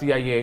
CIA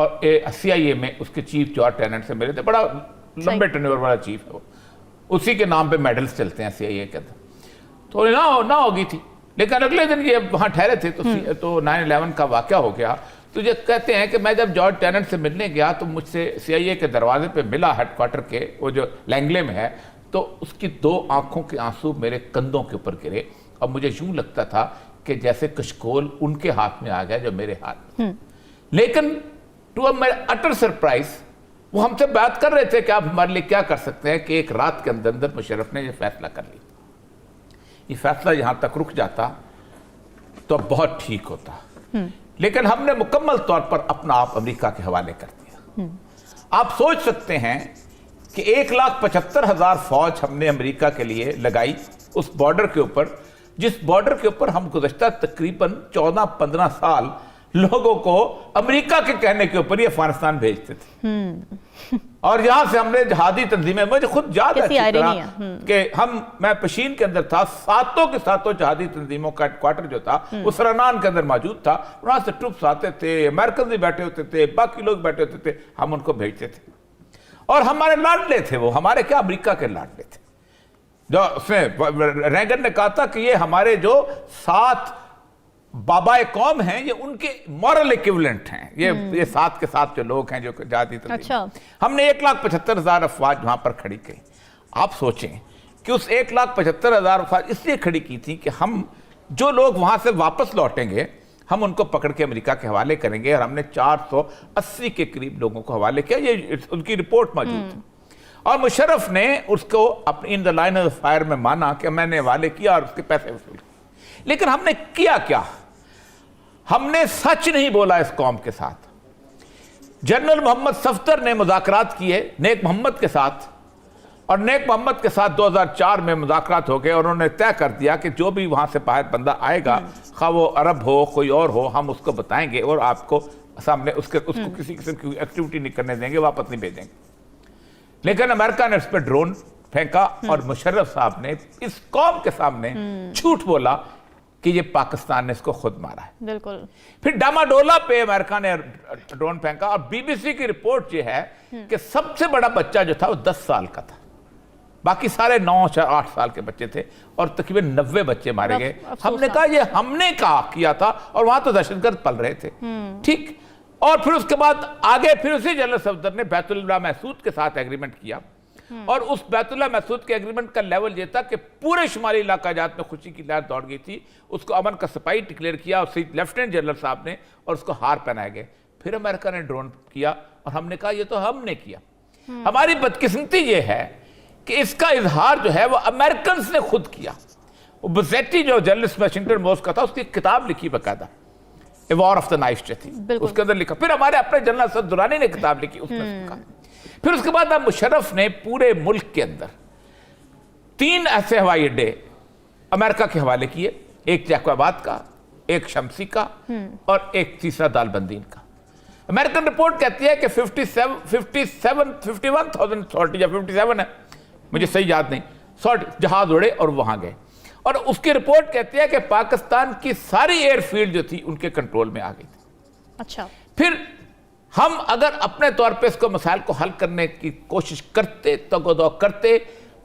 اور CIA میں اس کے چیف جارج ٹیننٹ سے ملے تھے. بڑا لمبے ٹینیور والا چیف ہے وہ, اسی کے نام پہ میڈلز چلتے ہیں CIA کے اندر. تو نہ ہوگی تھی, لیکن اگلے دن یہ وہاں ٹھہرے تھے تو 9/11 کا واقعہ ہو گیا. تو یہ کہتے ہیں کہ میں جب جارج ٹیننٹ سے ملنے گیا تو مجھ سے CIA کے دروازے پہ ملا, ہیڈ کوارٹر کے, وہ جو لینگلے میں ہے, تو اس کی 2 آنکھوں کے آنسو میرے کندھوں کے اوپر گرے, اور مجھے یوں لگتا تھا کہ جیسے کشکول ان کے ہاتھ میں آ گیا جو میرے ہاتھ میں. لیکن ٹو مائی اٹر سرپرائز وہ ہم سے بات کر رہے تھے کہ آپ ہمارے لیے کیا کر سکتے ہیں کہ ایک رات کے اندر مشرف نے یہ فیصلہ کر لیا. یہ فیصلہ یہاں تک رک جاتا تو بہت ٹھیک ہوتا, لیکن ہم نے مکمل طور پر اپنا آپ امریکہ کے حوالے کر دیا. آپ سوچ سکتے ہیں کہ 1,75,000 فوج ہم نے امریکہ کے لیے لگائی اس بارڈر کے اوپر, جس بارڈر کے اوپر ہم گزشتہ تقریباً 14-15 سال لوگوں کو امریکہ کے کہنے کے اوپر ہی افغانستان بھیجتے تھے. اور یہاں سے ہم نے جہادی تنظیمیں, مجھے خود یاد ہے کہ میں پشین کے اندر تھا, 7 جہادی تنظیموں کا ہیڈ کوارٹر جو تھا وہ سرنان کے اندر موجود تھا. وہاں سے ٹروپس آتے تھے, امریکن بھی بیٹھے ہوتے تھے, باقی لوگ بیٹھے ہوتے تھے, ہم ان کو بھیجتے تھے. اور ہمارے لاڈلے تھے وہ, ہمارے کیا امریکہ کے لاڈلے تھے. جو اس میں ریگن نے کہا تھا کہ یہ ہمارے جو 7 بابائے قوم ہیں یہ ان کے مورل ایکیولنٹ ہیں, یہ 7 کے 7 جو لوگ ہیں جو جہادی تنظیم. ہم نے 1,75,000 افواج وہاں پر کھڑی کی. آپ سوچیں کہ اس 1,75,000 افواج اس لیے کھڑی کی تھی کہ ہم جو لوگ وہاں سے واپس لوٹیں گے ہم ان کو پکڑ کے امریکہ کے حوالے کریں گے, اور ہم نے 480 کے قریب لوگوں کو حوالے کیا. یہ ان کی رپورٹ موجود تھی, اور مشرف نے اس کو اپنی ان دا لائن آف فائر میں مانا کہ میں نے حوالے کیا اور اس کے پیسے وصول. لیکن ہم نے کیا کیا؟ ہم نے سچ نہیں بولا اس قوم کے ساتھ. جنرل محمد صفدر نے مذاکرات کیے نیک محمد کے ساتھ, اور نیک محمد کے ساتھ 2004 میں مذاکرات ہو گئے, اور انہوں نے طے کر دیا کہ جو بھی وہاں سے باہر بندہ آئے گا, خواہ وہ عرب ہو کوئی اور ہو, ہم اس کو بتائیں گے اور آپ کو سامنے اس کو کسی قسم کی ایکٹیویٹی نہیں کرنے دیں گے, واپس نہیں بھیجیں گے. لیکن امریکہ نے اس پہ ڈرون پھینکا, اور مشرف صاحب نے اس قوم کے سامنے جھوٹ بولا کہ یہ پاکستان نے اس کو خود مارا ہے. بالکل. پھر ڈاماڈولا پہ امریکہ نے ڈرون پھینکا, اور BBC کی رپورٹ یہ ہے کہ سب سے بڑا بچہ جو تھا وہ 10 سال کا تھا, باقی سارے 9-8 سال کے بچے تھے, اور تقریباً 90 بچے مارے گئے. ہم نے کہا یہ ہم نے کیا تھا, اور وہاں تو دہشت گرد پل رہے تھے. ٹھیک. اور پھر اس کے بعد آگے پھر اسی جنرل صفدر نے بیت اللہ محسود کے ساتھ ایگریمنٹ کیا, اور اس بیت اللہ محسود کے ایگریمنٹ کا لیول یہ تھا کہ پورے شمالی علاقہ جات میں خوشی کی لہر دوڑ گئی تھی. اس کو امن کا سپاہی ڈکلیئر کیا, اور لیفٹیننٹ جنرل صاحب نے, اور اس کو ہار پہنائے گئے. پھر امریکہ نے ڈرون کیا, اور ہم نے کہا یہ تو ہم نے کیا. ہماری بدقسمتی یہ ہے کہ اس کا اظہار جو ہے وہ امریکنز نے خود کیا. وہ بزیٹی جو جرنلسٹ واشنگٹن پوسٹ کا تھا, اس کی کتاب لکھی باقاعدہ, اے وار آف دا نائف جو تھی, اس کے اندر لکھا. پھر ہمارے اپنے جنرل اسد درانی نے کتاب لکھی, اس میں لکھا. پھر اس کے بعد اب مشرف نے پورے ملک کے اندر 3 ایسے ہوائی اڈے امریکہ کے حوالے کیے, ایک جیکو آباد کا, ایک شمسی کا, اور ایک تیسرا دال بندین کا. امریکن رپورٹ کہتی ہے کہ 51,000 یا 57 ہے, مجھے صحیح یاد نہیں, 100 جہاز اڑے اور وہاں گئے. اور اس کی رپورٹ کہتی ہے کہ پاکستان کی ساری ایئر فیلڈ جو تھی ان کے کنٹرول میں آ گئی تھی. اچھا. پھر ہم اگر اپنے طور پہ اس کو مسائل کو حل کرنے کی کوشش کرتے, تگودو کرتے,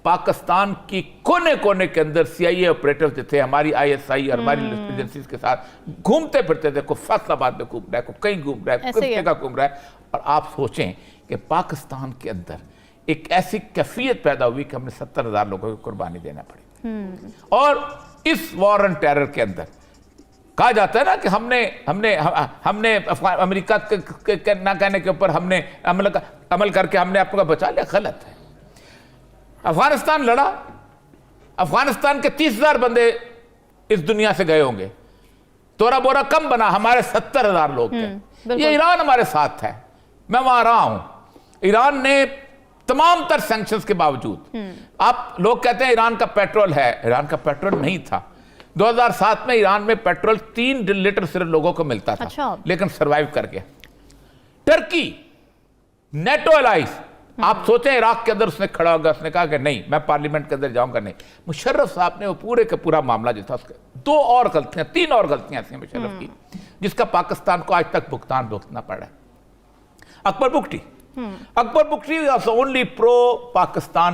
پاکستان کی کونے کونے کے اندر CIA آپریٹرز جو تھے, ہماری ISI اور ہماری ایجنسیز کے ساتھ گھومتے پھرتے تھے. کوئی فیصل آباد میں گھوم رہا ہے, کوئی کہیں گھوم رہا ہے, کوئی کس جگہ گھوم رہا ہے. اور آپ سوچیں کہ پاکستان کے اندر ایک ایسی کیفیت پیدا ہوئی کہ ہم نے 70,000 لوگوں کو قربانی دینا پڑی. اور اس وار اینڈ ٹیرر کے اندر کہا جاتا ہے نا کہ ہم نے امریکہ کے نہ کہنے کے اوپر ہم نے عمل کر کے ہم نے اپنا بچا لیا. غلط ہے. افغانستان لڑا, افغانستان کے 30,000 بندے اس دنیا سے گئے ہوں گے, تورا بورا کم بنا, ہمارے 70,000 لوگ تھے. یہ ایران ہمارے ساتھ ہے, میں وہاں رہا ہوں. ایران نے تمام تر سینکشنز کے باوجود, آپ لوگ کہتے ہیں ایران کا پیٹرول ہے, ایران کا پیٹرول نہیں تھا. 2007 میں ایران میں پیٹرول 3 لیٹر صرف لوگوں کو ملتا تھا, لیکن سروائیو کر گیا. ٹرکی نیٹو الائز, آپ سوچیں عراق کے اندر اس نے کھڑا ہوگا, اس نے کہا کہ نہیں میں پارلیمنٹ کے اندر جاؤں گا نہیں. مشرف صاحب نے وہ پورے کا پورا معاملہ جو تھا, اس کے 2 اور غلطیاں 3 اور غلطیاں ایسی ہیں مشرف کی, جس کا پاکستان کو آج تک بھگتان پڑا ہے. Akbar Bukti. Akbar Bukti was the only pro-Pakistan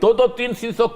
200-300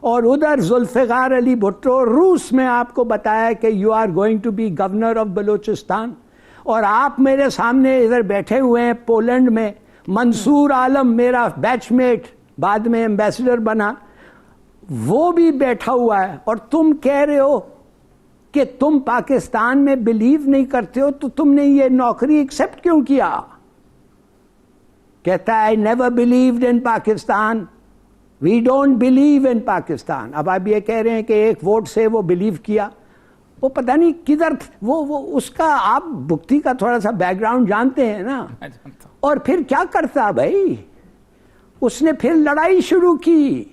اور ادھر ذوالفقار علی بھٹو روس میں آپ کو بتایا کہ you are going to be governor of Balochistan, اور آپ میرے سامنے ادھر بیٹھے ہوئے ہیں پولینڈ میں، منصور عالم میرا بیچ میٹ بعد میں ایمبیسڈر بنا، وہ بھی بیٹھا ہوا ہے، اور تم کہہ رہے ہو کہ تم پاکستان میں بلیو نہیں کرتے ہو، تو تم نے یہ نوکری ایکسپٹ کیوں کیا؟ کہتا ہے I never believed in Pakistan, we don't believe in Pakistan۔ اب آپ یہ کہہ رہے ہیں کہ ایک ووٹ سے وہ بلیو کیا، وہ پتہ نہیں کدھر وہ اس کا، آپ بھکتی کا تھوڑا سا بیک گراؤنڈ جانتے ہیں نا، اور پھر کیا کرتا بھائی، اس نے پھر لڑائی شروع کی،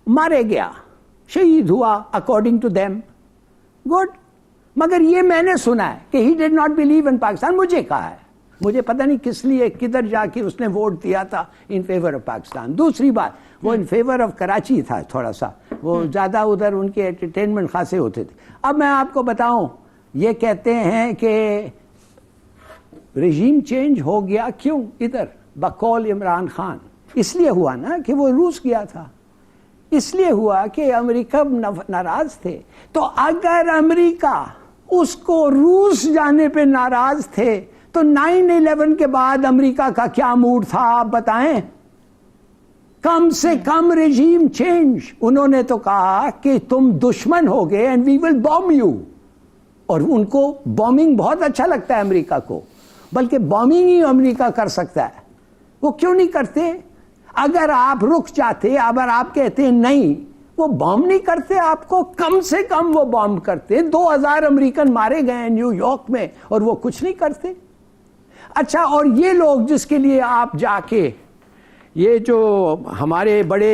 مارے گیا، شہید ہوا اکارڈنگ ٹو دیم، گڈ۔ مگر یہ میں نے سنا ہے کہ he did not believe in Pakistan, مجھے کہا ہے، مجھے پتہ نہیں کس لیے کدھر جا کے اس نے ووٹ دیا تھا ان فیور آف پاکستان۔ دوسری بات، وہ ان فیور آف کراچی تھا تھوڑا سا، وہ زیادہ ادھر ان کے انٹرٹینمنٹ خاصے ہوتے تھے۔ اب میں آپ کو بتاؤں، یہ کہتے ہیں کہ رژیم چینج ہو گیا، کیوں؟ ادھر بقول عمران خان، اس لیے ہوا نا کہ وہ روس گیا تھا، اس لیے ہوا کہ امریکہ ناراض تھے۔ تو اگر امریکہ اس کو روس جانے پہ ناراض تھے تو 9/11 کے بعد امریکہ کا کیا موڈ تھا آپ بتائیں؟ کم سے کم رژیم چینج۔ انہوں نے تو کہا کہ تم دشمن ہو گئے and we will bomb you, اور ان کو بومنگ بہت اچھا لگتا ہے امریکہ کو، بلکہ بومنگ ہی امریکہ کر سکتا ہے، وہ کیوں نہیں کرتے؟ اگر آپ رک جاتے، اگر آپ کہتے نہیں، وہ بام نہیں کرتے آپ کو، کم سے کم وہ بام کرتے۔ 2000 امریکن مارے گئے ہیں نیو یارک میں، اور وہ کچھ نہیں کرتے۔ اچھا، اور یہ لوگ جس کے لیے آپ جا کے، یہ جو ہمارے بڑے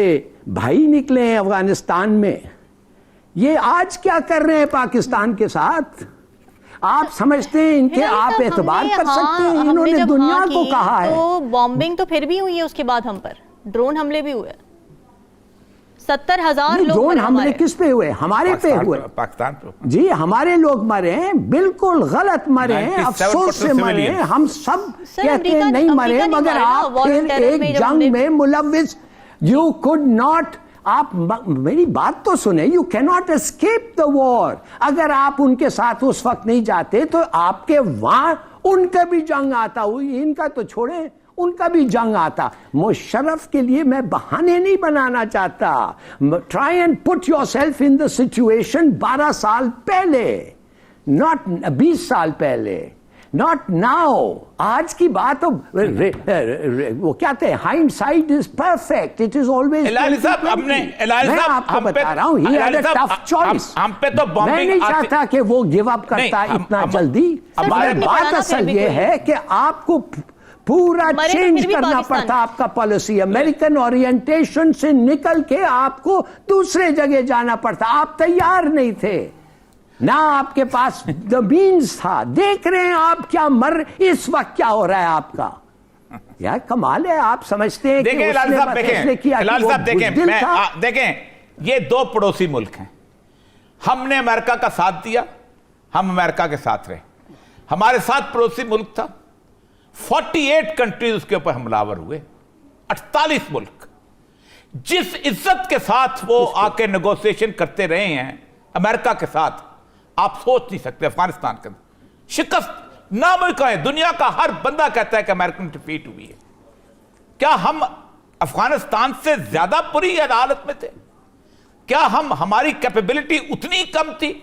بھائی نکلے ہیں افغانستان میں، یہ آج کیا کر رہے ہیں پاکستان کے ساتھ؟ آپ سمجھتے ہیں ان کے آپ اعتبار کر سکتے ہیں؟ انہوں نے دنیا کو کہا ہے۔ تو بامبنگ تو پھر بھی ہوئی ہے، اس کے بعد ہم پر ڈرون حملے بھی ہوئے، 70,000 لوگ ڈرون حملے کس پہ ہوئے؟ ہمارے پہ ہوئے، پاکستان پہ جی، ہمارے لوگ مرے ہیں، بالکل غلط مرے ہیں، افسوس سے مرے ہیں، ہم سب کہتے ہیں نہیں مرے، مگر آپ پھر ایک جنگ میں ملوث، یو کوڈ ناٹ، آپ میری بات تو سنیں، یو کی ناٹ اسکیپ دا وار۔ اگر آپ ان کے ساتھ اس وقت نہیں جاتے تو آپ کے وہاں ان کا بھی جنگ آتا، ان کا تو چھوڑیں، ان کا بھی جنگ آتا۔ مشرف کے لیے میں بہانے نہیں بنانا چاہتا، try and put your self in the situation 12 سال پہلے، ناٹ 20 سال پہلے، ناٹ ناؤ۔ آج کی بات وہ کیا کہتے ہیں، hindsight is perfect, it is always. میں آپ کو بتا رہا ہوں، he had a tough choice. میں نہیں چاہتا کہ وہ گیو اپ کرتا اتنا جلدی، مگر بات اصل یہ ہے کہ آپ کو پورا چینج کرنا پڑتا آپ کا پالیسی، امریکن اورینٹیشن سے نکل کے آپ کو دوسرے جگہ جانا پڑتا۔ آپ تیار نہیں تھے، نہ آپ کے پاس the means تھا۔ دیکھ رہے ہیں آپ کیا اس وقت کیا ہو رہا ہے آپ کا، یار کمال ہے۔ آپ سمجھتے ہیں کہ دیکھیں یہ دو پڑوسی ملک ہیں، ہم نے امریکہ کا ساتھ دیا، ہم امریکہ کے ساتھ رہے، ہمارے ساتھ پڑوسی ملک تھا، 48 کنٹریز اس کے اوپر حملہ ہوئے، 48 ملک، جس عزت کے ساتھ وہ آ کے نیگوسیشن کرتے رہے ہیں امریکہ کے ساتھ، آپ سوچ نہیں سکتے۔ افغانستان کے شکست ناممکن ہے، دنیا کا ہر بندہ کہتا ہے کہ امریکن ڈیفیٹ ہوئی ہے۔ کیا ہم افغانستان سے زیادہ بری حالت میں تھے؟ کیا ہماری کیپیبلٹی اتنی کم تھی؟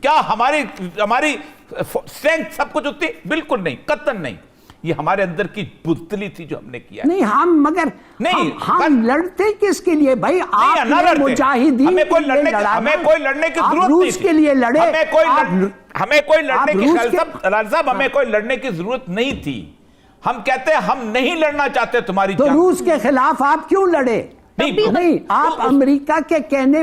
کیا ہماری اسٹرینتھ سب کچھ اتنی؟ بالکل نہیں، قطعاً نہیں۔ یہ ہمارے اندر کی بزدلی تھی جو ہم نے کیا نہیں، ہم مگر نہیں، ہم لڑتے کس کے لیے بھائی؟ آپ مجاہدین، ہمیں کوئی لڑنے کی ضرورت نہیں، روس کے لیے لڑے، ہمیں کوئی لڑنے کی ضرورت نہیں تھی۔ ہم کہتے ہیں ہم نہیں لڑنا چاہتے تمہاری تو روس کے خلاف آپ کیوں لڑے؟ نہیں، آپ امریکہ کے کہنے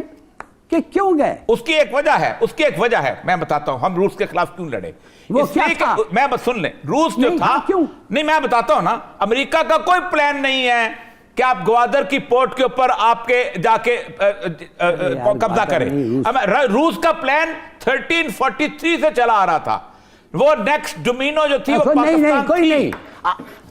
کہ کیوں گئے؟ اس کی ایک وجہ ہے، میں بتاتا ہوں ہم روس کے خلاف کیوں لڑے۔ وہ کیا تھا؟ میں سن لیں، روس جو تھا، نہیں میں بتاتا ہوں نا، امریکہ کا کوئی پلان نہیں ہے کہ آپ گوادر کی پورٹ کے اوپر آپ کے جا کے قبضہ کریں۔ روس کا پلان 1343 سے چلا آ رہا تھا، وہ نیکسٹ ڈومینو جو تھی وہ Pakistan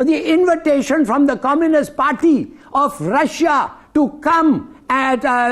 the invitation from the Communist Party of Russia to come at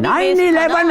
9/11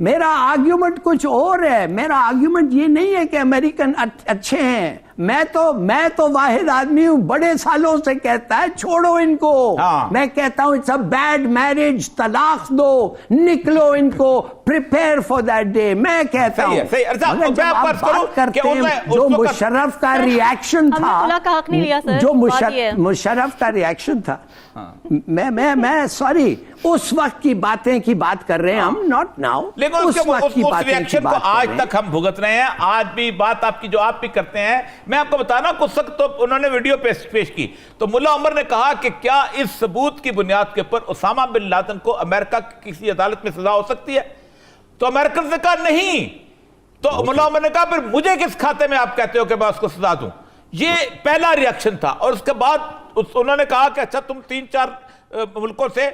میرا آرگیومنٹ کچھ اور ہے. میرا آرگیومنٹ یہ نہیں ہے کہ امریکن اچھے ہیں. میں تو واحد آدمی ہوں بڑے سالوں سے کہتا ہے چھوڑو ان کو. میں کہتا ہوں اٹس اے بیڈ میرج, طلاق دو, نکلو ان کو, پریپیئر فار دیٹ ڈے. میں کہتا ہوں مگر جب آپ بات کرتے ہیں جو مشرف کا ریاکشن تھا, جو مشرف کا ریاکشن تھا, میں سوری اس وقت کی باتیں کی بات کر رہے ہیں ہم, ناٹ ناؤ. لیکن اس ریاکشن کو آج تک ہم بھگت رہے ہیں. آج بھی بات آپ کی جو آپ بھی کرتے ہیں, میں آپ کو بتانا کچھ وقت تو انہوں نے ویڈیو پیش کی تو ملا عمر نے کہا کہ کیا اس ثبوت کی بنیاد کے اوپر اسامہ بن لادن کو امریکہ کی کسی عدالت میں سزا ہو سکتی ہے؟ تو امریکن نے کہا نہیں. تو ملا عمر نے کہا پھر مجھے کس کھاتے میں آپ کہتے ہو کہ میں اس کو سزا دوں؟ یہ پہلا ریاکشن تھا. اور اس کے بعد انہوں نے کہا کہ اچھا تم 3-4 ملکوں سے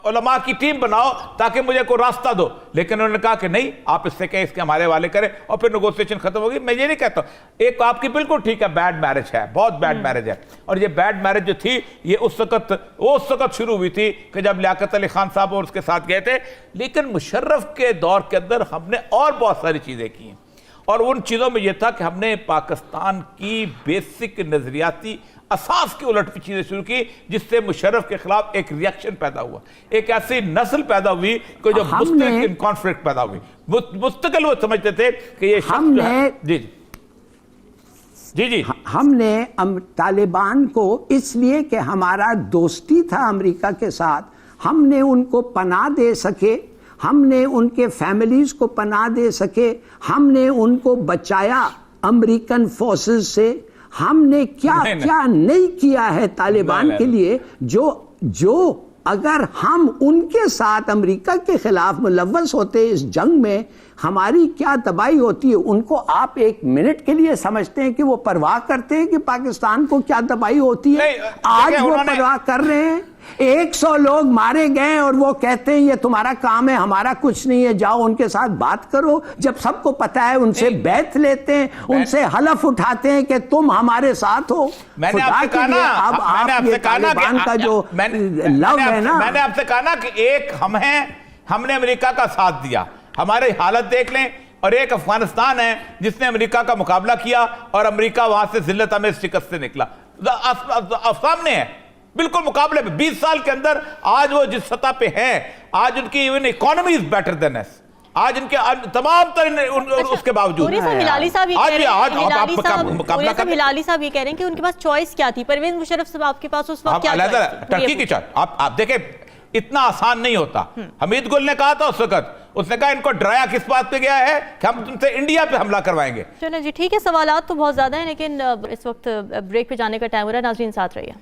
علماء کی ٹیم بناؤ تاکہ مجھے کوئی راستہ دو. لیکن انہوں نے کہا کہ نہیں, آپ اس سے کہیں اس کے ہمارے حوالے کریں, اور پھر نیگوسیشن ختم ہوگی. میں یہ نہیں کہتا ہوں, ایک آپ کی بالکل ٹھیک ہے بیڈ میرج ہے, بہت بیڈ میرج ہے, اور یہ بیڈ میرج جو تھی یہ اس وقت شروع ہوئی تھی کہ جب لیاقت علی خان صاحب اور اس کے ساتھ گئے تھے. لیکن مشرف کے دور کے اندر ہم نے اور بہت ساری چیزیں کی ہیں, اور ان چیزوں میں یہ تھا کہ ہم نے پاکستان کی بیسک نظریاتی اساس کی الٹ چیزیں شروع کی, جس سے مشرف کے خلاف ایک ریاکشن پیدا ہوا, ایک ایسی نسل پیدا ہوئی کہ جو مستقل کانفلکٹ پیدا ہوئی. مستقل وہ سمجھتے تھے کہ یہ شخص جو ہے جی ہم نے طالبان کو اس لیے کہ ہمارا دوستی تھا امریکہ کے ساتھ, ہم نے ان کو پناہ دے سکے, ہم نے ان کے فیملیز کو پناہ دے سکے, ہم نے ان کو بچایا امریکن فورسز سے. ہم نے کیا نہیں کیا ہے طالبان کے لیے, جو اگر ہم ان کے ساتھ امریکہ کے خلاف ملوث ہوتے اس جنگ میں, ہماری کیا تباہی ہوتی ہے. ان کو آپ ایک منٹ کے لیے سمجھتے ہیں کہ وہ پرواہ کرتے ہیں کہ پاکستان کو کیا تباہی ہوتی ہے؟ آج وہ پرواہ کر رہے ہیں. 100 لوگ مارے گئے اور وہ کہتے ہیں یہ تمہارا کام ہے, ہمارا کچھ نہیں ہے, جاؤ ان کے ساتھ بات کرو. جب سب کو پتا ہے ان سے بیعت لیتے ہیں, ان سے حلف اٹھاتے ہیں کہ تم ہمارے ساتھ ہو. میں نے آپ سے کہا نا کہ ایک ہم ہیں, ہم نے امریکہ کا ساتھ دیا, ہماری حالت دیکھ لیں, اور ایک افغانستان ہے جس نے امریکہ کا مقابلہ کیا اور امریکہ وہاں سے ذلت آمیز شکست سے نکلا. سامنے ہے بالکل مقابلے میں. 20 سال کے اندر آج وہ جس سطح پہ ہیں, آج ان کی even economy is better than اس, آج ان کے تمام ترین اس کے باوجود ہلالی صاحب یہ کہہ رہے ہیں کہ ان کے پاس چوائس کیا تھی. پرویز مشرف صاحب آپ کے پاس اس وقت کیا تھی؟ ٹرکی کی چوائس. آپ دیکھیں اتنا آسان نہیں ہوتا. حمید گل نے کہا تھا اس وقت, اس نے کہا ان کو ڈرایا کس بات پہ گیا ہے کہ ہم تم سے انڈیا پہ حملہ کروائیں گے. چلیں جی ٹھیک ہے, سوالات تو بہت زیادہ ہیں لیکن اس وقت بریک پہ جانے کا ٹائم ہو رہا ہے. ناظرین ساتھ رہیے.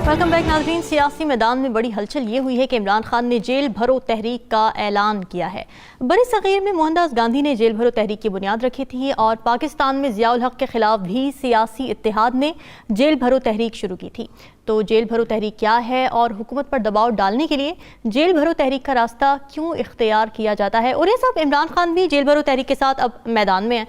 ویلکم بیک ناظرین. سیاسی میدان میں بڑی ہلچل یہ ہوئی ہے کہ عمران خان نے جیل بھرو تحریک کا اعلان کیا ہے. بر صغیر میں موہن داس گاندھی نے جیل بھرو تحریک کی بنیاد رکھی تھی, اور پاکستان میں ضیاء الحق کے خلاف بھی سیاسی اتحاد نے جیل بھرو تحریک شروع کی تھی. تو جیل بھرو تحریک کیا ہے اور حکومت پر دباؤ ڈالنے کے لیے جیل بھرو تحریک کا راستہ کیوں اختیار کیا جاتا ہے؟ اور یہ صاحب عمران خان بھی جیل بھرو تحریک کے ساتھ اب میدان میں ہیں,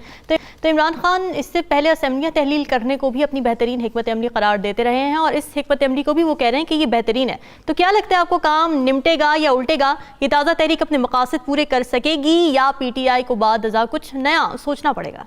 تو عمران خان اس سے پہلے اسمبلیاں تحلیل کرنے کو بھی اپنی بہترین حکمت عملی قرار دیتے رہے ہیں, اور اس حکمت عملی کو بھی وہ کہہ رہے ہیں کہ یہ بہترین ہے. تو کیا لگتا ہے آپ کو, کام نمٹے گا یا الٹے گا؟ یہ تازہ تحریک اپنے مقاصد پورے کر سکے گی یا پی ٹی آئی کو بعد ازاں کچھ نیا سوچنا پڑے گا؟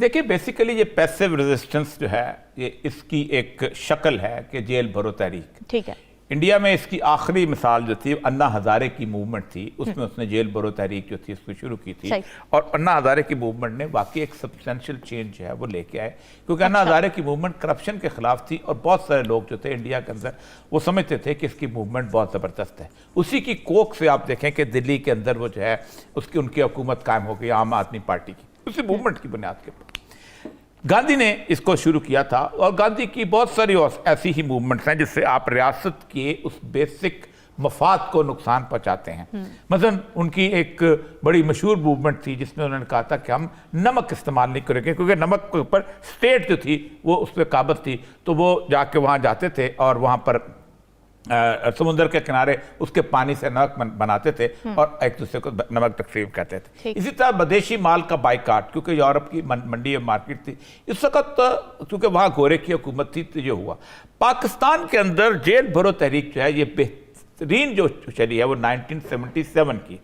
دیکھیں بیسیکلی یہ پیسیو ریزسٹنس جو ہے یہ اس کی ایک شکل ہے کہ جیل بھرو تحریک. ٹھیک ہے. انڈیا میں اس کی آخری مثال جو تھی انا ہزارے کی موومنٹ تھی, اس میں اس نے جیل بھرو تحریک جو تھی اس کو شروع کی تھی, اور انا ہزارے کی موومنٹ نے واقعی ایک سبسٹینشیل چینج جو ہے وہ لے کے آئے, کیونکہ انا ہزارے کی موومنٹ کرپشن کے خلاف تھی, اور بہت سارے لوگ جو تھے انڈیا کے اندر وہ سمجھتے تھے کہ اس کی موومنٹ بہت زبردست ہے. اسی کی کوک سے آپ دیکھیں کہ دلی کے اندر وہ جو ہے ان کی حکومت قائم ہو گئی عام آدمی پارٹی کی, اسی موومنٹ کی بنیاد کے اوپر گاندھی نے اس کو شروع کیا تھا. اور گاندھی کی بہت ساری ایسی ہی موومنٹس ہیں جس سے آپ ریاست کے اس بیسک مفاد کو نقصان پہنچاتے ہیں. مثلا ان کی ایک بڑی مشہور موومنٹ تھی جس میں انہوں نے کہا تھا کہ ہم نمک استعمال نہیں کریں گے, کیونکہ نمک کے اوپر اسٹیٹ جو تھی وہ اس پہ قابض تھی, تو وہ جا کے وہاں جاتے تھے اور وہاں پر سمندر کے کنارے اس کے پانی سے نمک بناتے تھے اور ایک دوسرے کو نمک تقسیم کرتے تھے. اسی طرح بدیشی مال کا بائیکاٹ, کیونکہ یورپ کی منڈی مارکیٹ تھی اس وقت, کیونکہ وہاں گورے کی حکومت تھی, تو یہ ہوا. پاکستان کے اندر جیل بھرو تحریک جو ہے یہ بہترین جو چلی ہے وہ 1977 کی,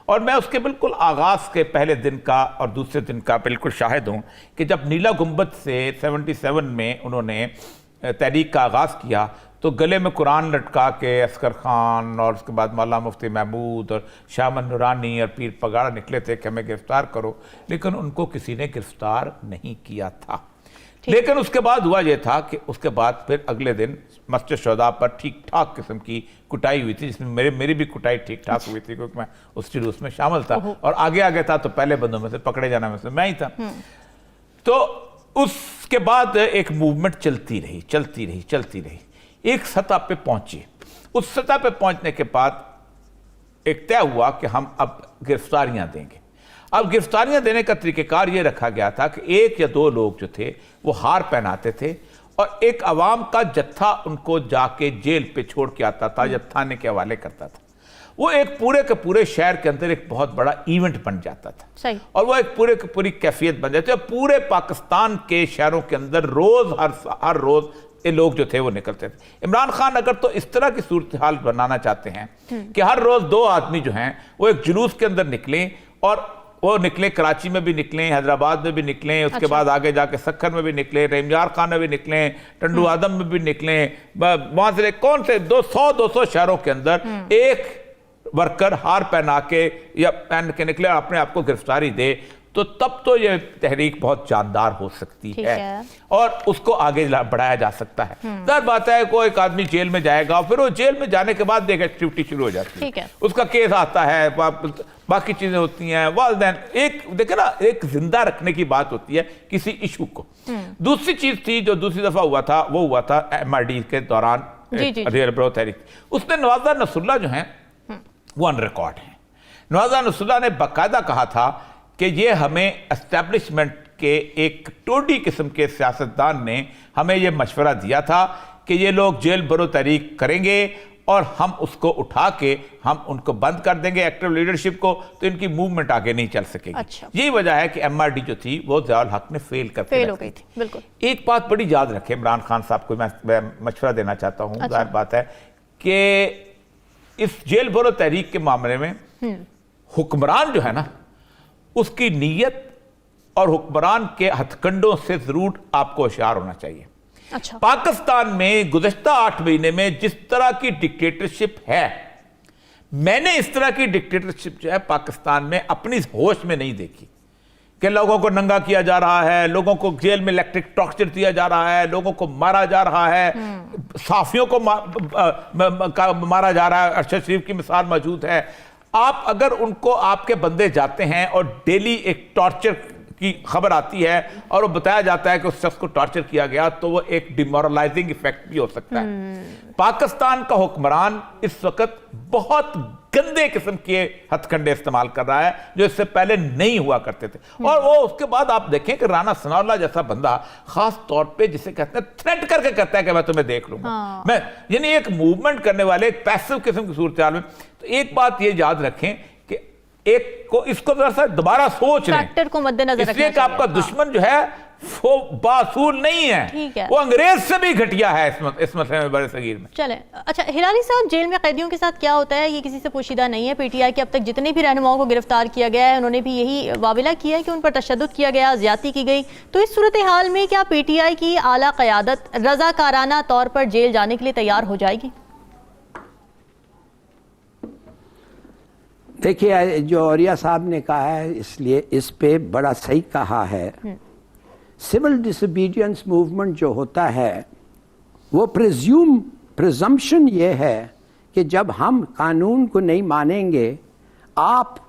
اور میں اس کے بالکل آغاز کے پہلے دن کا اور دوسرے دن کا بالکل شاہد ہوں کہ جب نیلا گنبد سے 77 میں انہوں نے تحریک کا آغاز کیا تو گلے میں قرآن لٹکا کے عسکر خان اور اس کے بعد مولانا مفتی محمود اور شاہ من نورانی اور پیر پگاڑا نکلے تھے کہ ہمیں گرفتار کرو, لیکن ان کو کسی نے گرفتار نہیں کیا تھا. لیکن اس کے بعد ہوا یہ تھا کہ اس کے بعد پھر اگلے دن مسجد شہداء پر ٹھیک ٹھاک قسم کی کٹائی ہوئی تھی, جس میں میری بھی کٹائی ٹھیک ٹھاک ہوئی تھی, کیونکہ میں اس جلوس میں شامل تھا اور آگے تھا تو پہلے بندوں میں سے پکڑے جانا میں سے میں ہی تھا. تو اس کے بعد ایک موومنٹ چلتی رہی, ایک سطح پہ پہنچی. اس سطح پہ پہنچنے کے بعد ایک طے ہوا کہ ہم اب گرفتاریاں دیں گے. اب گرفتاریاں دینے کا طریقہ کار یہ رکھا گیا تھا کہ 1 یا 2 لوگ جو تھے وہ ہار پہناتے تھے اور ایک عوام کا جتھا ان کو جا کے جیل پہ چھوڑ کے آتا تھا یا تھانے کے حوالے کرتا تھا. وہ ایک پورے کے پورے شہر کے اندر ایک بہت بڑا ایونٹ بن جاتا تھا, اور وہ ایک پورے کے پوری کیفیت بن جاتی ہے. پورے پاکستان کے شہروں کے اندر روز ہر روز یہ لوگ جو تھے وہ نکلتے تھے. عمران خان اگر تو اس طرح کی صورتحال بنانا چاہتے ہیں کہ ہر روز 2 آدمی جو ہیں وہ ایک جلوس کے اندر نکلیں, اور وہ نکلیں کراچی میں بھی نکلیں, حیدرآباد میں بھی نکلیں, اس کے بعد آگے جا کے سکھر میں بھی نکلیں, رحیم یار خان میں بھی نکلیں, ٹنڈو آدم میں بھی نکلیں, وہاں سے کون سے 200 شہروں کے اندر ایک ورکر ہار پہنا کے یا پہن کے نکلے اور اپنے آپ کو گرفتاری دے, تو تب تو یہ تحریک بہت جاندار ہو سکتی ہے اور اس کو آگے بڑھایا جا سکتا ہے. ظاہر بات ہے کوئی ایک آدمی جیل میں جائے گا, پھر وہ جیل میں جانے کے بعد دیکھ ایکٹیویٹی شروع ہو جاتی ہے, اس کا کیس آتا ہے, باقی چیزیں ہوتی ہیں, والدین ایک دیکھیں نا ایک زندہ رکھنے کی بات ہوتی ہے کسی ایشو کو. دوسری چیز تھی جو دوسری دفعہ ہوا تھا وہ ہوا تھا MRD کے دوران جیل بھرو تحریک. اس میں نوازہ نصراللہ جو ہیں وہ ان ریکارڈ ہیں. نوازہ نصراللہ نے باقاعدہ کہا تھا کہ یہ ہمیں اسٹیبلشمنٹ کے ایک ٹوڈی قسم کے سیاستدان نے ہمیں یہ مشورہ دیا تھا کہ یہ لوگ جیل بھرو تحریک کریں گے اور ہم اس کو اٹھا کے ہم ان کو بند کر دیں گے ایکٹیو لیڈرشپ کو, تو ان کی موومنٹ آگے نہیں چل سکے گی. یہی وجہ ہے کہ MRD جو تھی وہ ضیاء الحق نے فیل ہو گئی تھی. بالکل ایک بات بڑی یاد رکھیں, عمران خان صاحب کو میں مشورہ دینا چاہتا ہوں. ظاہر بات ہے کہ اس جیل بھرو تحریک کے معاملے میں حکمران جو ہے نا اس کی نیت اور حکمران کے ہتھ کنڈوں سے ضرور آپ کو ہوشیار ہونا چاہیے. پاکستان میں گزشتہ 8 مہینے میں جس طرح کی ڈکٹیٹرشپ ہے, میں نے اس طرح کی ڈکٹیٹرشپ جو ہے پاکستان میں اپنی ہوش میں نہیں دیکھی. کہ لوگوں کو ننگا کیا جا رہا ہے, لوگوں کو جیل میں الیکٹرک ٹارچر دیا جا رہا ہے, لوگوں کو مارا جا رہا ہے, صحافیوں کو مارا جا رہا ہے. ارشد شریف کی مثال موجود ہے. آپ اگر ان کو آپ کے بندے جاتے ہیں اور ڈیلی ایک ٹارچر کی خبر آتی ہے اور وہ بتایا جاتا ہے کہ اس شخص کو ٹارچر کیا گیا, تو وہ ایک ڈیمورلائزنگ ایفیکٹ بھی ہو سکتا ہے. پاکستان کا حکمران اس وقت بہت گندے قسم کے ہتھ کنڈے استعمال کر رہا ہے جو اس سے پہلے نہیں ہوا کرتے تھے. اور وہ اس کے بعد آپ دیکھیں کہ رانا ثناءاللہ جیسا بندہ خاص طور پہ جسے کہتے ہیں تھریٹ کر کے کہتا ہے کہ میں تمہیں دیکھ لوں گا, میں یعنی ایک موومنٹ کرنے والے ایک پیسو قسم کی صورتحال میں. تو ایک بات یہ یاد رکھیں کہ اس کو ذرا سا دوبارہ سوچ لیں, اس لیے کہ آپ کا دشمن جو ہے وہ باصول نہیں ہے, وہ انگریز سے بھی گھٹیا ہے اس مسئلے میں بڑے صغیر میں. چلیں اچھا ہلالی صاحب, جیل میں قیدیوں کے ساتھ کیا ہوتا ہے یہ کسی سے پوشیدہ نہیں ہے. PTI کے اب تک جتنے بھی رہنماؤں کو گرفتار کیا گیا ہے انہوں نے بھی یہی واویلا کیا ہے کہ ان پر تشدد کیا گیا, زیادتی کی گئی. تو اس صورتحال میں کیا PTI کی اعلیٰ قیادت رضاکارانہ طور پر جیل جانے کے لیے تیار ہو جائے گی؟ دیکھیے جو عوریہ صاحب نے کہا ہے اس لیے اس پہ بڑا صحیح کہا ہے. سول ڈس اوبیڈینس موومنٹ جو ہوتا ہے وہ پریزمپشن یہ ہے کہ جب ہم قانون کو نہیں مانیں گے آپ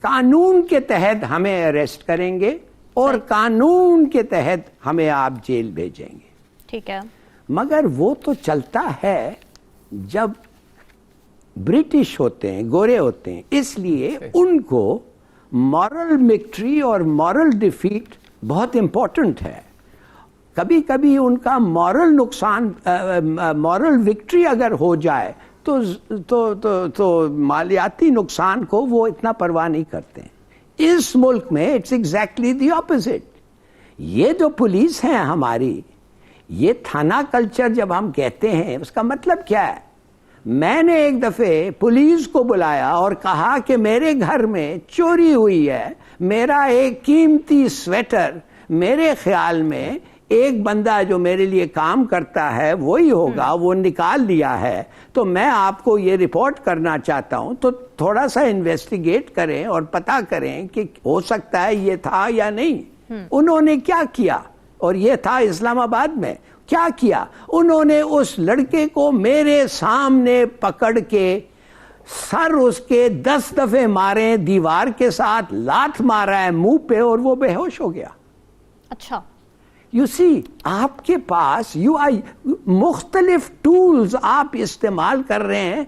قانون کے تحت ہمیں اریسٹ کریں گے اور قانون کے تحت ہمیں آپ جیل بھیجیں گے. ٹھیک ہے, مگر وہ تو چلتا ہے جب برٹش ہوتے ہیں, گورے ہوتے ہیں, اس لیے ان کو مورل وکٹری اور مورل ڈیفیٹ بہت امپورٹنٹ ہے. کبھی کبھی ان کا مورل نقصان، مورل وکٹری اگر ہو جائے تو مالیاتی نقصان کو وہ اتنا پرواہ نہیں کرتے ہیں۔ اس ملک میں اٹس ایگزیکٹلی دی اپوزٹ۔ یہ جو پولیس ہیں ہماری، یہ تھانہ کلچر جب ہم کہتے ہیں اس کا مطلب کیا ہے؟ میں نے ایک دفعہ پولیس کو بلایا اور کہا کہ میرے گھر میں چوری ہوئی ہے، میرا ایک قیمتی سویٹر میرے خیال میں ایک بندہ جو میرے لیے کام کرتا ہے وہی ہوگا، وہ نکال لیا ہے، تو میں آپ کو یہ رپورٹ کرنا چاہتا ہوں، تو تھوڑا سا انویسٹیگیٹ کریں اور پتہ کریں کہ ہو سکتا ہے یہ تھا یا نہیں۔ انہوں نے کیا کیا؟ اور یہ تھا اسلام آباد میں۔ کیا کیا انہوں نے؟ اس لڑکے کو میرے سامنے پکڑ کے سر اس کے 10 دفعے مارے، دیوار کے ساتھ لات مارا ہے منہ پہ، اور وہ بے ہوش ہو گیا۔ اچھا، یو سی، آپ کے پاس مختلف ٹولز آپ استعمال کر رہے ہیں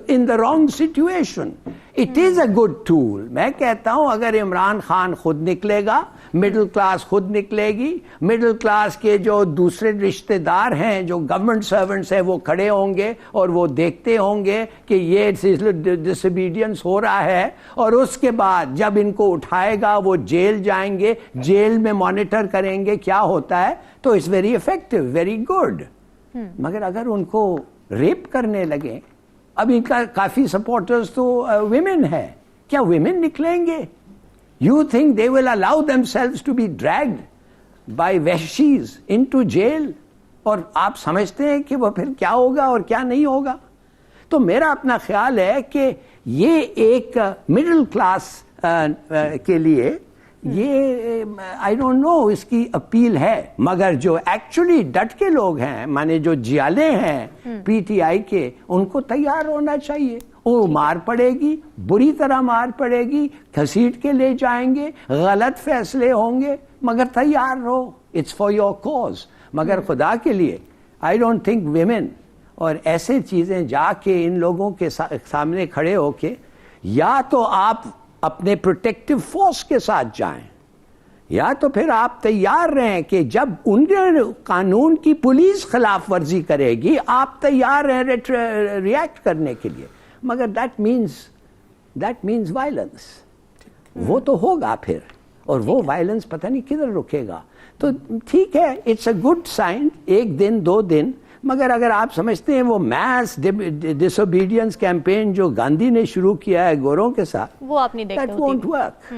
in the wrong situation. It is a good tool. میں کہتا ہوں اگر عمران خان خود نکلے گا، مڈل کلاس خود نکلے گی، مڈل کلاس کے جو دوسرے رشتہ دار ہیں جو گورنمنٹ سرونٹس ہیں وہ کھڑے ہوں گے اور وہ دیکھتے ہوں گے کہ یہ ڈس اوبیڈینس ہو رہا ہے، اور اس کے بعد جب ان کو اٹھائے گا وہ جیل جائیں گے، جیل میں مانیٹر کریں گے کیا ہوتا ہے، تو it's very effective, very good. مگر اگر ان کو ریپ کرنے لگے، اب ان کا کافی سپورٹرز تو ویمن ہے، کیا ویمن نکلیں گے؟ You think they will allow themselves to be dragged by vahshis into jail؟ اور آپ سمجھتے ہیں کہ وہ پھر کیا ہوگا اور کیا نہیں ہوگا؟ تو میرا اپنا خیال ہے کہ یہ ایک مڈل کلاس کے لیے یہ آئی ڈونٹ نو اس کی اپیل ہے، مگر جو ایکچولی ڈٹ کے لوگ ہیں، مانے جو جیالے ہیں پی ٹی آئی کے، ان کو تیار ہونا چاہیے۔ وہ مار پڑے گی، بری طرح مار پڑے گی، گھسیٹ کے لے جائیں گے، غلط فیصلے ہوں گے، مگر تیار رہو، اٹس فار یور کوز۔ مگر خدا کے لیے آئی ڈونٹ تھنک ویمن اور ایسے چیزیں جا کے ان لوگوں کے سامنے کھڑے ہو کے، یا تو آپ اپنے پروٹیکٹیو فورس کے ساتھ جائیں، یا تو پھر آپ تیار رہیں کہ جب ان قانون کی پولیس خلاف ورزی کرے گی آپ تیار رہیں ریئیکٹ کرنے کے لیے، مگر دیٹ مینز وائلنس۔ وہ تو ہوگا پھر، اور وہ وائلنس پتہ نہیں کدھر رکے گا۔ تو ٹھیک ہے، اٹس اے گڈ سائن، 1 دن 2 دن، مگر اگر آپ سمجھتے ہیں وہ میس ڈس اوبیڈینس کیمپین جو گاندھی نے شروع کیا ہے گوروں کے ساتھ، وہ آپ نہیں دیکھتے that won't work۔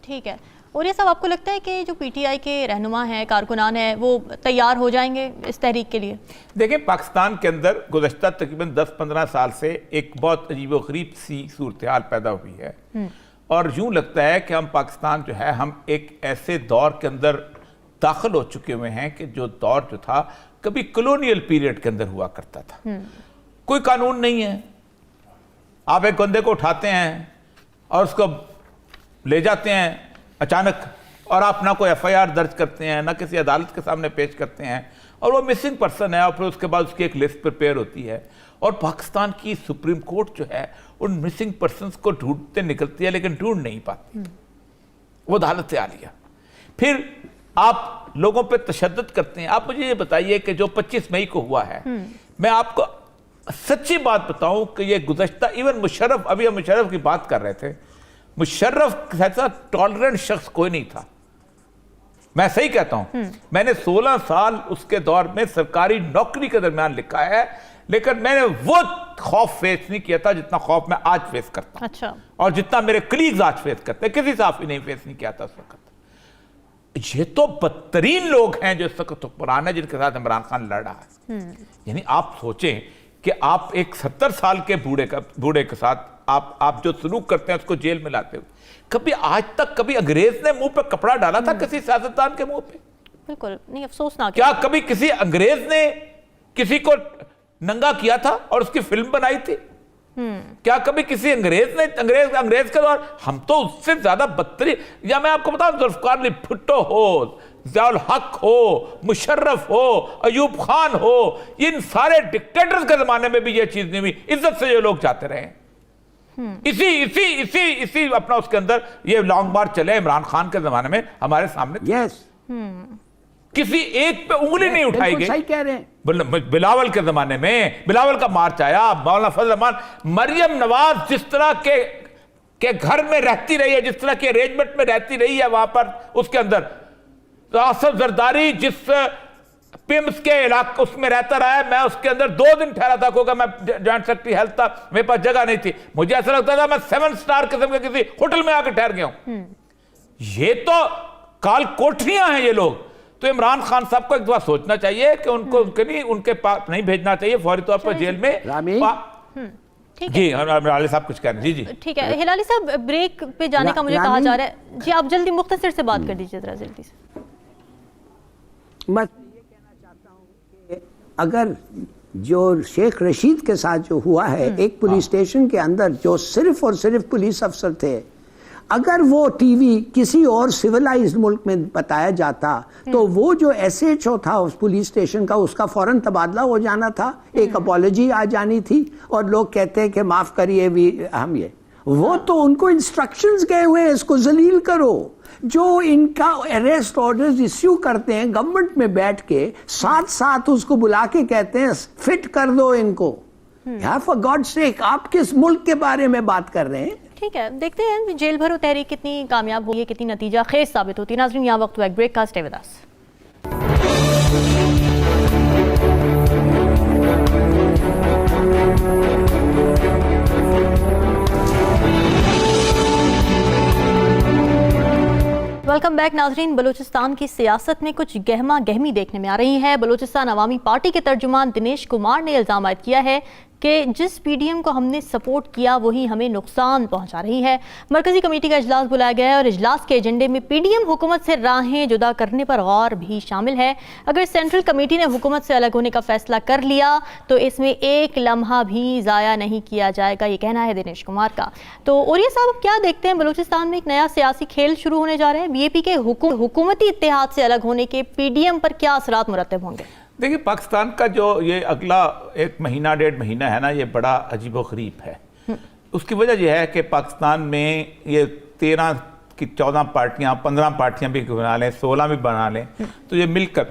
ٹھیک ہے، اوریہ صاحب آپ کو لگتا ہے کہ جو پی ٹی آئی کے رہنما ہیں، کارکنان ہیں، وہ تیار ہو جائیں گے اس تحریک کے لیے؟ دیکھیں، پاکستان کے اندر گزشتہ تقریباً 10-15 سال سے ایک بہت عجیب و غریب سی صورتحال پیدا ہوئی ہے، اور یوں لگتا ہے کہ ہم پاکستان جو ہے ہم ایک ایسے دور کے اندر داخل ہو چکے ہوئے ہیں کہ جو دور جو تھا کبھی کلونیل پیریڈ کے اندر ہوا کرتا تھا۔ کوئی قانون نہیں ہے، آپ ایک بندے کو اٹھاتے ہیں اور اس کو لے جاتے ہیں اچانک، اور آپ نہ کوئی ایف آئی آر درج کرتے ہیں، نہ کسی عدالت کے سامنے پیش کرتے ہیں، اور وہ مسنگ پرسن ہے، اور پھر اس کے بعد اس کی ایک لسٹ پریپیئر ہوتی ہے، اور پاکستان کی سپریم کورٹ جو ہے ان مسنگ پرسنز کو ڈھونڈتے نکلتی ہے لیکن ڈھونڈ نہیں پاتی، وہ عدالت سے آ لیا۔ پھر آپ لوگوں پہ تشدد کرتے ہیں۔ آپ مجھے یہ بتائیے کہ جو 25 مئی کو ہوا ہے، میں آپ کو سچی بات بتاؤں کہ یہ گزشتہ ایون مشرف، ابھی ہم مشرف کی بات کر رہے تھے، مشرف ایسا ٹالرنٹ شخص کوئی نہیں تھا، میں صحیح کہتا ہوں۔ میں نے 16 سال اس کے دور میں سرکاری نوکری کے درمیان لکھا ہے، لیکن میں نے وہ خوف فیس نہیں کیا تھا جتنا خوف میں آج فیس کرتا ہوں، اچھا، اور جتنا میرے کلیگز آج فیس کرتے ہیں، کسی صحافی نہیں فیس نہیں کیا تھا اس وقت۔ یہ تو بدترین لوگ ہیں جو اس وقت حکمران ہیں، جن کے ساتھ عمران خان لڑ رہا ہے۔ یعنی آپ سوچیں کہ آپ ایک 70 سال کے بوڑھے کے ساتھ آپ جو سلوک کرتے ہیں اس کو جیل میں لاتے ہو۔ کبھی آج تک کبھی انگریز نے منہ پہ کپڑا ڈالا تھا کسی سیاستدان کے منہ پہ؟ بالکل نہیں، افسوسناک۔ کیا کبھی کسی انگریز نے کسی کو ننگا کیا تھا اور اس کی فلم بنائی تھی؟ کیا کبھی کسی انگریز کے دور؟ ہم تو اس سے زیادہ بدترین، یا میں آپ کو بتاؤں، ذوالفقار علی بھٹو ہو، ضیاء الحق ہو، مشرف ہو، ایوب خان ہو، ان سارے ڈکٹیٹرز کے زمانے میں بھی یہ چیز نہیں ہوئی، عزت سے یہ لوگ جاتے رہے ہیں۔ اسی اپنا اس کے اندر یہ لانگ مارچ چلے عمران خان کے زمانے میں ہمارے سامنے۔ یس، کسی ایک پہ انگلی نہیں اٹھائی بالکل گئی. صحیح کہہ رہے ہیں. بلاول کے زمانے میں بلاول کا مارچ آیا, مولانا فضل الرحمان, مریم نواز جس طرح کے گھر میں رہتی رہی ہے, جس طرح کے ارینجمنٹ میں رہتی رہی ہے وہاں پر, اس کے اندر آصف زرداری جس پیمز کے علاقے اس میں رہتا رہا ہے, میں اس کے اندر 2 دن ٹھہرا تھا کیونکہ میں جوائنٹ سیکرٹری ہیلتھ تھا, میرے پاس جگہ نہیں تھی, مجھے ایسا لگتا تھا میں 7 سٹار قسم کے کسی ہوٹل میں آ کے ٹھہر گیا ہوں. یہ تو کال کوٹریاں ہیں یہ لوگ. تو عمران خان صاحب کو ایک دفعہ سوچنا چاہیے کہ ان کے پاس نہیں بھیجنا چاہیے فوری طور پر جیل میں. جی ہلالی صاحب کچھ کہنا. جی ٹھیک ہے ہلالی صاحب, بریک پہ جانے کا مجھے کہا جا رہا ہے. جی آپ جلدی مختصر سے بات کر دیجیے ذرا جلدی سے. میں یہ کہنا چاہتا ہوں کہ اگر جو شیخ رشید کے ساتھ جو ہوا ہے ایک پولیس اسٹیشن کے اندر جو صرف اور صرف پولیس افسر تھے, اگر وہ ٹی وی کسی اور سیولائزڈ ملک میں بتایا جاتا تو وہ جو ایس ایچ او تھا اس پولیس اسٹیشن کا, اس کا فوراً تبادلہ ہو جانا تھا, ایک اپالوجی آ جانی تھی, اور لوگ کہتے ہیں کہ معاف کریے ہم یہ. وہ تو ان کو انسٹرکشنز گئے ہوئے ہیں اس کو ذلیل کرو. جو ان کا اریسٹ آرڈرز ایشو کرتے ہیں گورنمنٹ میں بیٹھ کے, ساتھ اس کو بلا کے کہتے ہیں فٹ کر دو ان کو. فار گاڈ سیک, آپ کس ملک کے بارے میں بات کر رہے ہیں؟ ٹھیک ہے, دیکھتے ہیں جیل بھرو تحریک کتنی کامیاب ہوئی ہے, کتنی نتیجہ خیز ثابت ہوتی ہے. ناظرین یہاں وقت ہوا ایک بریک کا, stay with us. Welcome back ناظرین. بلوچستان کی سیاست میں کچھ گہما گہمی دیکھنے میں آ رہی ہے. بلوچستان عوامی پارٹی کے ترجمان دنیش کمار نے الزام عائد کیا ہے کہ جس پی ڈی ایم کو ہم نے سپورٹ کیا وہی ہمیں نقصان پہنچا رہی ہے. مرکزی کمیٹی کا اجلاس بلایا گیا ہے اور اجلاس کے ایجنڈے میں پی ڈی ایم حکومت سے راہیں جدا کرنے پر غور بھی شامل ہے. اگر سینٹرل کمیٹی نے حکومت سے الگ ہونے کا فیصلہ کر لیا تو اس میں ایک لمحہ بھی ضائع نہیں کیا جائے گا, یہ کہنا ہے دنیش کمار کا. تو اوریہ صاحب کیا دیکھتے ہیں, بلوچستان میں ایک نیا سیاسی کھیل شروع ہونے جا رہے ہیں. بی اے پی کے حکومتی اتحاد سے الگ ہونے کے پی ڈی ایم پر کیا اثرات مرتب ہوں گے؟ دیکھیں, پاکستان کا جو یہ اگلا 1 مہینہ 1.5 مہینہ ہے نا, یہ بڑا عجیب و غریب ہے. اس کی وجہ یہ ہے کہ پاکستان میں یہ 13 کی 14 پارٹیاں 15 پارٹیاں بھی بنا لیں 16 بھی بنا لیں تو یہ مل کر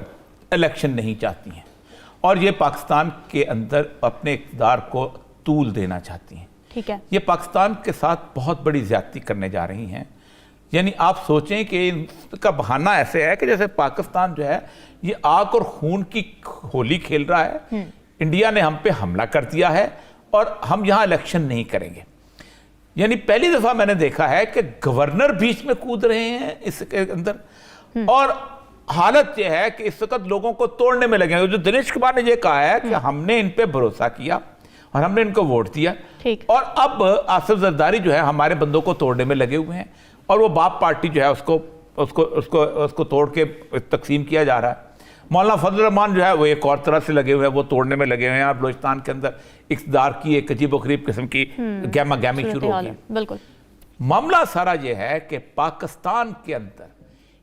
الیکشن نہیں چاہتی ہیں, اور یہ پاکستان کے اندر اپنے اقتدار کو طول دینا چاہتی ہیں. ٹھیک ہے, یہ پاکستان کے ساتھ بہت بڑی زیادتی کرنے جا رہی ہیں. یعنی آپ سوچیں کہ ان کا بہانہ ایسے ہے کہ جیسے پاکستان جو ہے یہ آگ اور خون کی ہولی کھیل رہا ہے. انڈیا نے ہم پہ حملہ کر دیا ہے اور ہم یہاں الیکشن نہیں کریں گے. یعنی پہلی دفعہ میں نے دیکھا ہے کہ گورنر بیچ میں کود رہے ہیں اس کے اندر, اور حالت یہ ہے کہ اس وقت لوگوں کو توڑنے میں لگے ہیں. جو دنیش کمار نے یہ کہا ہے کہ ہم نے ان پہ بھروسہ کیا اور ہم نے ان کو ووٹ دیا, اور اب آصف زرداری جو ہے ہمارے بندوں کو توڑنے میں لگے ہوئے ہیں, اور وہ باپ پارٹی جو ہے اس کو توڑ کے تقسیم کیا جا رہا ہے. مولانا فضل الرحمان جو ہے وہ ایک اور طرح سے لگے ہوئے ہیں, وہ توڑنے میں لگے ہوئے ہیں. بلوچستان کے اندر اقتدار کی ایک عجیب و غریب قسم کی گہما گہمی شروع ہو گئی. بالکل. معاملہ سارا یہ ہے کہ پاکستان کے اندر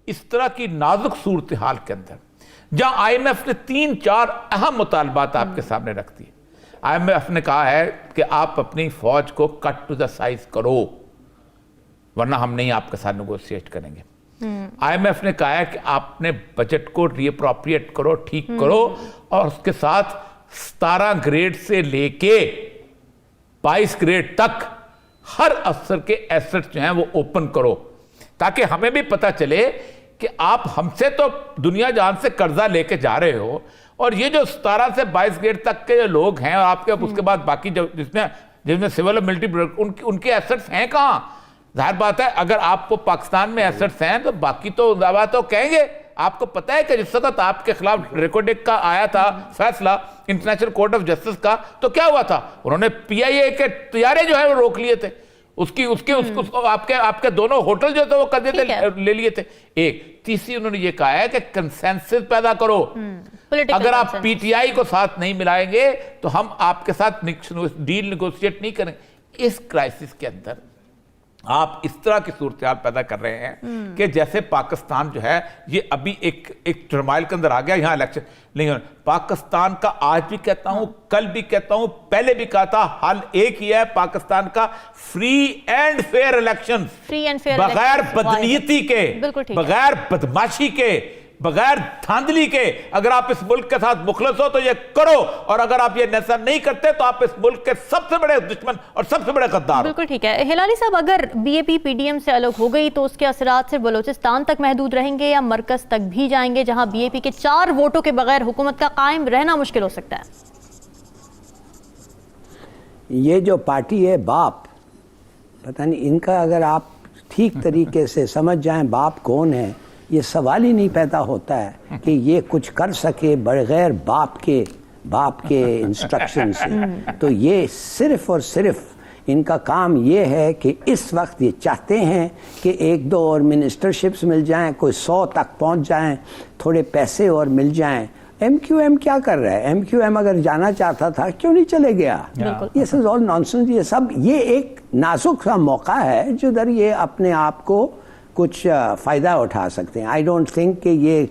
اس طرح کی نازک صورتحال کے اندر جہاں آئی ایم ایف نے 3-4 اہم مطالبات آپ کے سامنے رکھ دی. آئی ایم ایف نے کہا ہے کہ آپ اپنی فوج کو کٹ ٹو دا سائز کرو ورنہ ہم نہیں آپ کے ساتھ نیگوشیٹ کریں گے. آئی ایم ایف نے کہا ہے کہ آپ نے بجٹ کو ری اپروپریٹ کرو, ٹھیک کرو, اور اس کے ساتھ 17 گریڈ سے لے کے 22 گریڈ تک ہر افسر کے ایسٹ جو ہیں وہ اوپن کرو تاکہ ہمیں بھی پتہ چلے کہ آپ ہم سے تو دنیا جہان سے قرضہ لے کے جا رہے ہو, اور یہ جو 17 سے 22 گریڈ تک کے جو لوگ ہیں اور آپ کے اس کے بعد باقی جس میں سول اور ملٹری ان کے ایسٹس ہیں کہاں. ظاہر بات ہے اگر آپ کو پاکستان میں ایسٹس ہیں تو باقی تو دعویٰ تو کہیں گے. آپ کو پتہ ہے کہ جس وقت آپ کے خلاف ریکارڈک کا آیا تھا فیصلہ انٹرنیشنل کورٹ آف جسٹس کا تو کیا ہوا تھا, انہوں نے پی آئی اے کے طیارے جو ہے وہ روک لیے تھے, آپ کے دونوں ہوٹل جو تھے وہ قبضے لے لیے تھے. ایک تیسری انہوں نے یہ کہا ہے کہ کنسنسس پیدا کرو, اگر آپ پی ٹی آئی کو ساتھ نہیں ملائیں گے تو ہم آپ کے ساتھ ڈیل نیگوشیٹ نہیں کریں. اس کرائسس کے اندر آپ اس طرح کی صورتحال پیدا کر رہے ہیں کہ جیسے پاکستان جو ہے یہ ابھی ایک ٹرمائل کے اندر آ گیا, یہاں الیکشن نہیں ہونا. پاکستان کا آج بھی کہتا ہوں, کل بھی کہتا ہوں, پہلے بھی کہا تھا, حل ایک ہی ہے پاکستان کا, فری اینڈ فیئر الیکشن, بغیر بدنیتی کے, بغیر بدماشی کے, بغیر دھاندلی کے اگر آپ اس ملک کے ساتھ مخلص ہو تو یہ کرو، اور اگر آپ یہ ایسا نہیں کرتے تو آپ اس ملک کے سب سے بڑے دشمن اور سب سے بڑے غدار ہو۔ بالکل ٹھیک ہے ہلالی صاحب، اگر B A P P D M سے الگ ہو گئی تو اس کے اثرات صرف بلوچستان تک محدود رہیں گے یا مرکز تک بھی جائیں گے، جہاں بی اے پی کے 4 ووٹوں کے بغیر حکومت کا قائم رہنا مشکل ہو سکتا ہے؟ یہ جو پارٹی ہے باپ، پتہ نہیں ان کا اگر آپ ٹھیک طریقے سے سمجھ جائیں باپ کون ہے، یہ سوال ہی نہیں پیدا ہوتا ہے کہ یہ کچھ کر سکے بغیر باپ کے انسٹرکشن سے۔ تو یہ صرف اور صرف ان کا کام یہ ہے کہ اس وقت یہ چاہتے ہیں کہ 1-2 اور منسٹرشپس مل جائیں، کوئی 100 تک پہنچ جائیں، تھوڑے پیسے اور مل جائیں۔ ایم کیو ایم کیا کر رہا ہے؟ ایم کیو ایم اگر جانا چاہتا تھا کیوں نہیں چلے گیا؟ یہ سب آل نانسنس، یہ ایک نازک سا موقع ہے جدھر یہ اپنے آپ کو کچھ فائدہ اٹھا سکتے ہیں۔ آئی ڈونٹ تھنک کہ یہ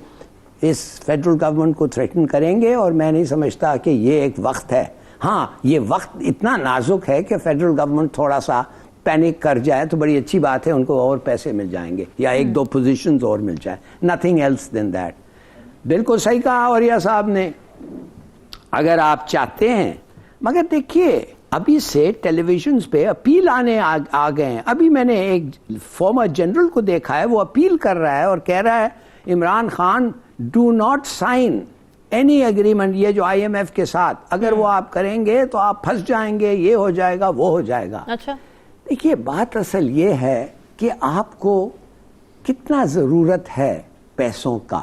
اس فیڈرل گورنمنٹ کو تھریٹن کریں گے، اور میں نہیں سمجھتا کہ یہ ایک وقت ہے۔ ہاں یہ وقت اتنا نازک ہے کہ فیڈرل گورنمنٹ تھوڑا سا پینک کر جائے تو بڑی اچھی بات ہے، ان کو اور پیسے مل جائیں گے یا 1-2 پوزیشنز اور مل جائیں، نتھنگ ایلس دین دیٹ۔ بالکل صحیح کہا اوریہ صاحب نے، اگر آپ چاہتے ہیں، مگر دیکھیے ابھی سے ٹیلی ویژنز پہ اپیل آنے آ گئے ہیں۔ ابھی میں نے ایک فارمر جنرل کو دیکھا ہے، وہ اپیل کر رہا ہے اور کہہ رہا ہے Imran Khan do not sign any agreement, یہ جو آئی ایم ایف کے ساتھ اگر وہ آپ کریں گے تو آپ پھنس جائیں گے، یہ ہو جائے گا وہ ہو جائے گا۔ اچھا دیکھیے بات اصل یہ ہے کہ آپ کو کتنا ضرورت ہے پیسوں کا۔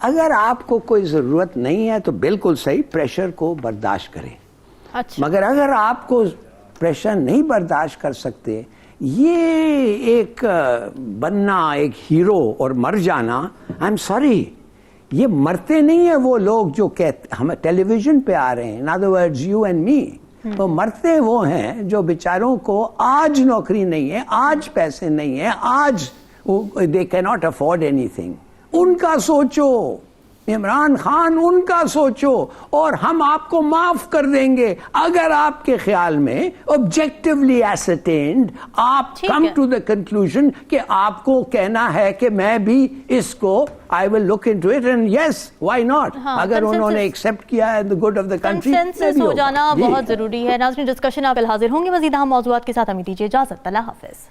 اگر آپ کو کوئی ضرورت نہیں ہے تو بالکل صحیح، پریشر کو برداشت کریں۔ اچھا مگر اگر آپ کو پریشر نہیں برداشت کر سکتے، یہ ایک بننا ایک ہیرو اور مر جانا، آئی ایم سوری، یہ مرتے نہیں ہیں وہ لوگ جو کہتے ہم ٹیلی ویژن پہ آ رہے ہیں، in other words you and me, تو مرتے وہ ہیں جو بیچاروں کو آج نوکری نہیں ہے، آج پیسے نہیں ہیں، آج دے کی ناٹ افورڈ اینی تھنگ۔ ان کا سوچو عمران خان، ان کا سوچو، اور ہم آپ کو معاف کر دیں گے اگر آپ کے خیال میں آبجیکٹیولی ایسرٹینڈ آپ کم ٹو دا کنکلوژن کہ آپ کو کہنا ہے کہ میں بھی اس کو I will look into it and yes, why not؟ اگر انہوں نے ایکسپٹ کیا ہے the good of the country، consensus ہو جانا بہت ضروری ہے۔ ناظرین ڈسکشن آپ الحاضر ہوں گے، مزید اہم موضوعات کے ساتھ ہمیں دیجیے اجازت، اللہ حافظ۔